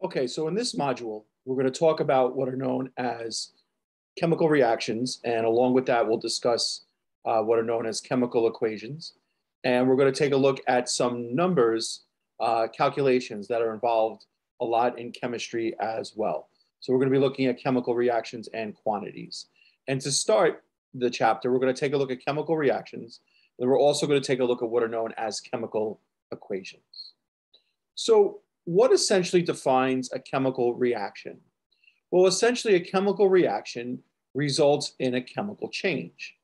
Okay, so in this module, we're going to talk about what are known as chemical reactions, and along with that, we'll discuss what are known as chemical equations. And we're going to take a look at some numbers, calculations that are involved a lot in chemistry as well. So we're going to be looking at chemical reactions and quantities. And to start the chapter, we're going to take a look at chemical reactions. And we're also going to take a look at what are known as chemical equations. So what essentially defines a chemical reaction? Well, essentially, a chemical reaction results in a chemical change.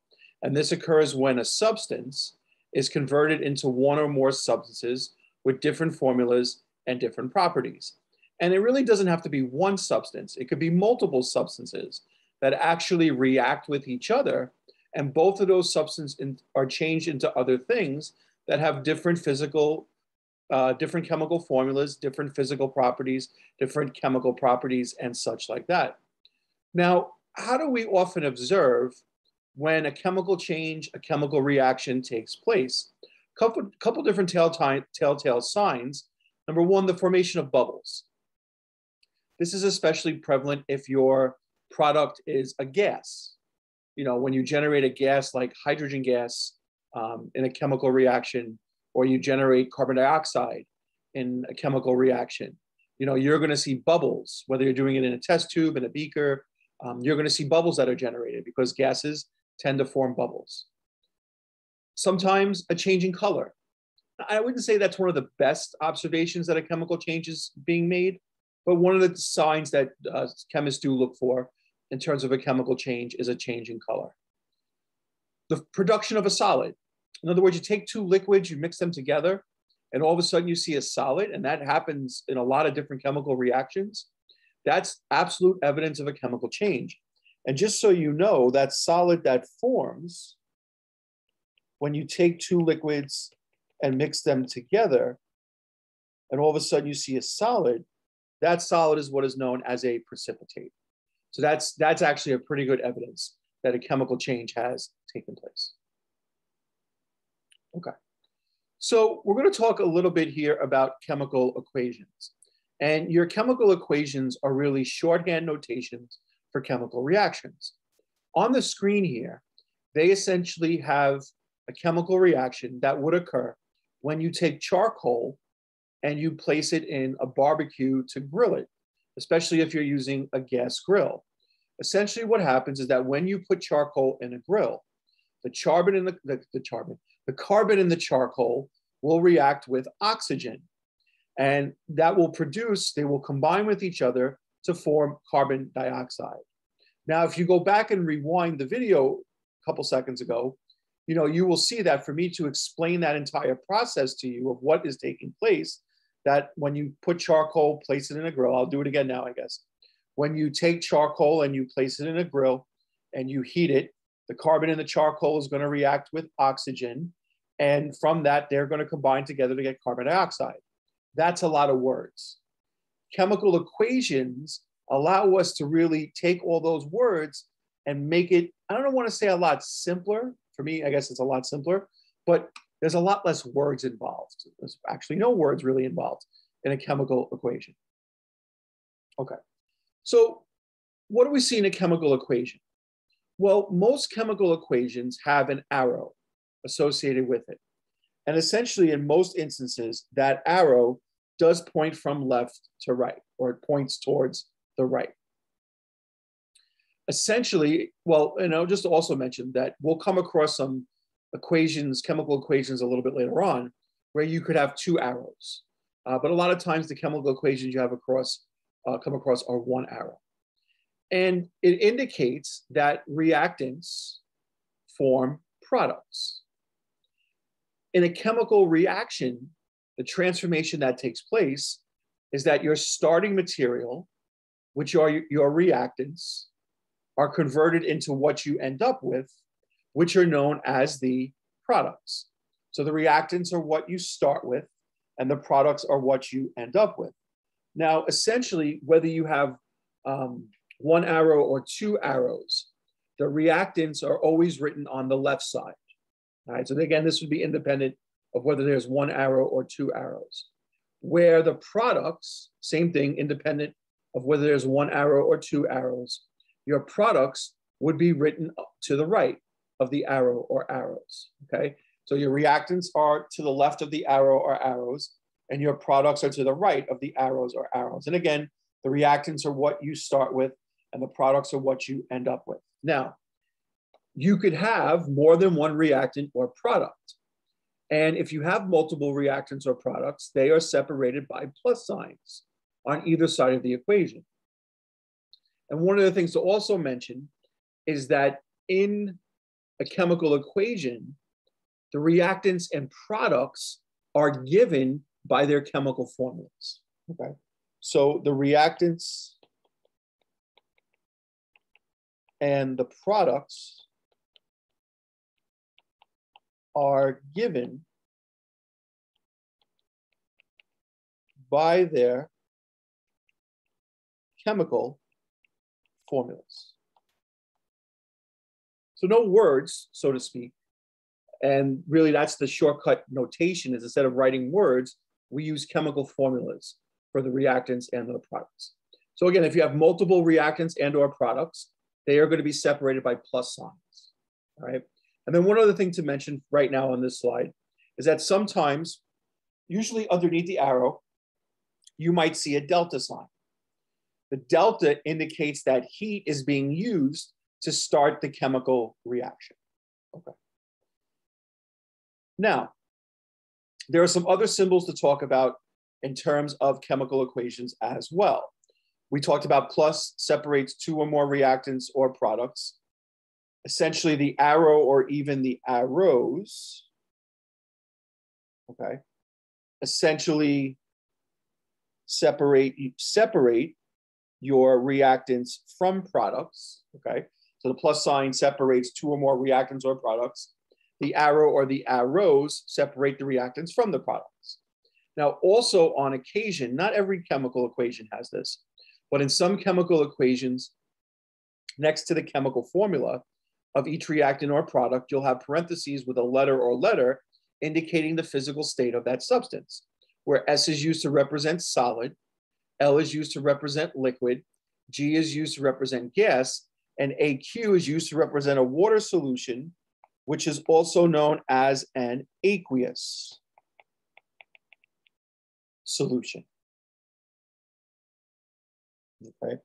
And this occurs when a substance is converted into one or more substances with different formulas and different properties. And it really doesn't have to be one substance. It could be multiple substances that actually react with each other. And both of those substances are changed into other things that have different different chemical formulas, different physical properties, different chemical properties, and such like that. Now, how do we often observe when a chemical change, a chemical reaction takes place? Couple different telltale signs. Number one, the formation of bubbles. This is especially prevalent if your product is a gas. You know, when you generate a gas like hydrogen gas in a chemical reaction, or you generate carbon dioxide in a chemical reaction, you know, you're going to see bubbles, whether you're doing it in a test tube, in a beaker, you're going to see bubbles that are generated because gases tend to form bubbles. Sometimes a change in color. I wouldn't say that's one of the best observations that a chemical change is being made, but one of the signs that chemists do look for in terms of a chemical change is a change in color. The production of a solid. In other words, you take two liquids, you mix them together, and all of a sudden you see a solid, and that happens in a lot of different chemical reactions. That's absolute evidence of a chemical change. And just so you know, that solid that forms when you take two liquids and mix them together, and all of a sudden you see a solid, that solid is what is known as a precipitate. So that's actually a pretty good evidence that a chemical change has taken place. Okay, so we're going to talk a little bit here about chemical equations. And your chemical equations are really shorthand notations for chemical reactions. On the screen here, they essentially have a chemical reaction that would occur when you take charcoal and you place it in a barbecue to grill it, especially if you're using a gas grill. Essentially what happens is that when you put charcoal in a grill, the carbon in the charcoal will react with oxygen, and that will produce, they will combine with each other to form carbon dioxide. Now, if you go back and rewind the video a couple seconds ago, you know, you will see that for me to explain that entire process to you of what is taking place, that when you put charcoal, place it in a grill, I'll do it again now, I guess. When you take charcoal and you place it in a grill and you heat it, the carbon in the charcoal is going to react with oxygen. And from that, they're going to combine together to get carbon dioxide. That's a lot of words. Chemical equations allow us to really take all those words and make it, I don't want to say a lot simpler. For me, I guess it's a lot simpler, but there's a lot less words involved. There's actually no words really involved in a chemical equation. Okay, so what do we see in a chemical equation? Well, most chemical equations have an arrow associated with it. And essentially, in most instances, that arrow does point from left to right, or it points towards the right. Essentially, well, and I'll just also mention that we'll come across some equations, chemical equations a little bit later on, where you could have two arrows. But a lot of times the chemical equations you have come across are one arrow. And it indicates that reactants form products. In a chemical reaction, the transformation that takes place is that your starting material, which are your reactants, are converted into what you end up with, which are known as the products. So the reactants are what you start with, and the products are what you end up with. Now, essentially, whether you have one arrow or two arrows, the reactants are always written on the left side. All right, so again, this would be independent of whether there's one arrow or two arrows. where the products, same thing, independent of whether there's one arrow or two arrows, your products would be written to the right of the arrow or arrows, okay? So your reactants are to the left of the arrow or arrows, and your products are to the right of the arrows or arrows. And again, the reactants are what you start with, and the products are what you end up with. Now, you could have more than one reactant or product. And if you have multiple reactants or products, they are separated by plus signs on either side of the equation. And one of the things to also mention is that in a chemical equation, the reactants and products are given by their chemical formulas, okay? So the reactants and the products are given by their chemical formulas. So no words, so to speak. And really that's the shortcut notation, is instead of writing words, we use chemical formulas for the reactants and the products. So again, if you have multiple reactants and or products, they are going to be separated by plus signs, all right? And then one other thing to mention right now on this slide is that sometimes, usually underneath the arrow, you might see a delta sign. The delta indicates that heat is being used to start the chemical reaction, okay? Now, there are some other symbols to talk about in terms of chemical equations as well. We talked about plus separates two or more reactants or products. Essentially, the arrow or even the arrows, okay, essentially separate your reactants from products, okay? So the plus sign separates two or more reactants or products. The arrow or the arrows separate the reactants from the products. Now, also on occasion, not every chemical equation has this, but in some chemical equations, next to the chemical formula of each reactant or product, you'll have parentheses with a letter or letter indicating the physical state of that substance, where S is used to represent solid, L is used to represent liquid, G is used to represent gas, and AQ is used to represent a water solution, which is also known as an aqueous solution. Okay,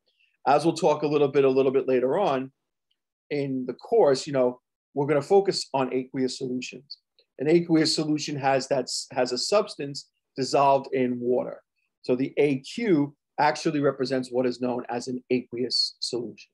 as we'll talk a little bit later on in the course, we're going to focus on aqueous solutions. An aqueous solution has a substance dissolved in water. So the AQ actually represents what is known as an aqueous solution.